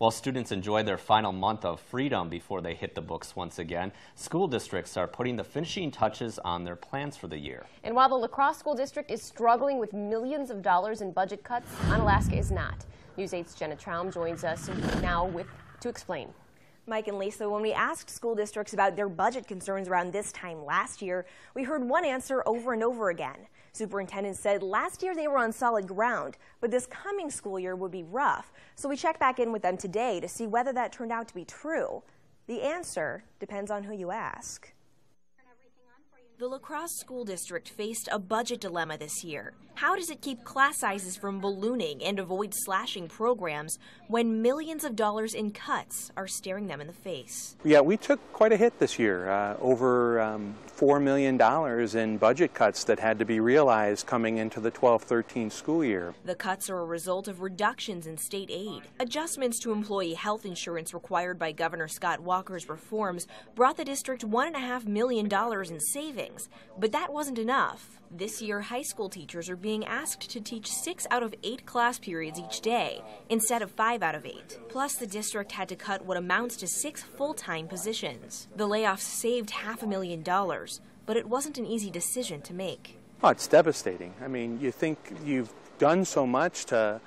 While students enjoy their final month of freedom before they hit the books once again, school districts are putting the finishing touches on their plans for the year. And while the Crosse School District is struggling with millions of dollars in budget cuts, Onalaska is not. News 8's Jenna Traum joins us now to explain. Mike and Lisa, when we asked school districts about their budget concerns around this time last year, we heard one answer over and over again. Superintendent said last year they were on solid ground, but this coming school year would be rough. So we checked back in with them today to see whether that turned out to be true. The answer depends on who you ask. The La Crosse School District faced a budget dilemma this year. How does it keep class sizes from ballooning and avoid slashing programs when millions of dollars in cuts are staring them in the face? Yeah, we took quite a hit this year, over $4 million in budget cuts that had to be realized coming into the 12-13 school year. The cuts are a result of reductions in state aid. Adjustments to employee health insurance required by Governor Scott Walker's reforms brought the district $1.5 million in savings. But that wasn't enough. This year, high school teachers are being asked to teach 6 out of 8 class periods each day, instead of 5 out of 8. Plus, the district had to cut what amounts to 6 full-time positions. The layoffs saved $500,000, but it wasn't an easy decision to make. Oh, it's devastating. I mean, you think you've done so much to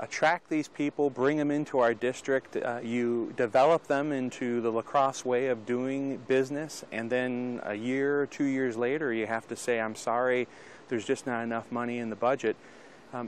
attract these people, bring them into our district, you develop them into the La Crosse way of doing business, and then a year or 2 years later you have to say, I'm sorry, there's just not enough money in the budget.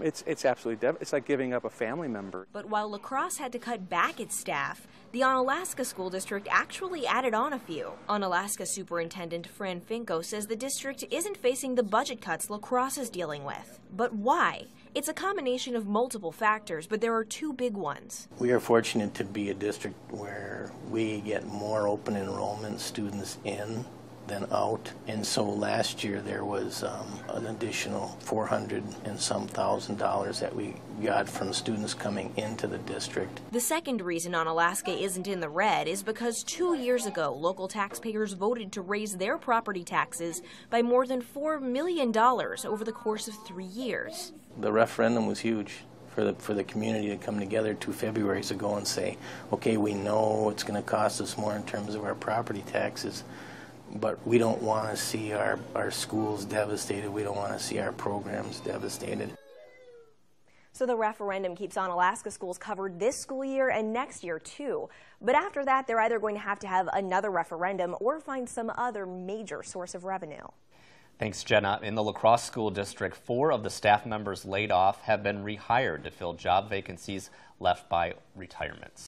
It's absolutely it's like giving up a family member. But while La Crosse had to cut back its staff, the Onalaska School District actually added on a few. Onalaska Superintendent Fran Finko says the district isn't facing the budget cuts La Crosse is dealing with. But why? It's a combination of multiple factors, but there are 2 big ones. We are fortunate to be a district where we get more open enrollment students in than out, and so last year there was an additional $400 and some thousand that we got from students coming into the district. The second reason Onalaska isn't in the red is because 2 years ago local taxpayers voted to raise their property taxes by more than $4 million over the course of 3 years. The referendum was huge for the community to come together 2 Februarys ago and say, okay, we know it's going to cost us more in terms of our property taxes, but we don't want to see our schools devastated. We don't want to see our programs devastated. So the referendum keeps Onalaska schools covered this school year and next year too. But after that, they're either going to have another referendum or find some other major source of revenue. Thanks, Jenna. In the La Crosse School District, 4 of the staff members laid off have been rehired to fill job vacancies left by retirements.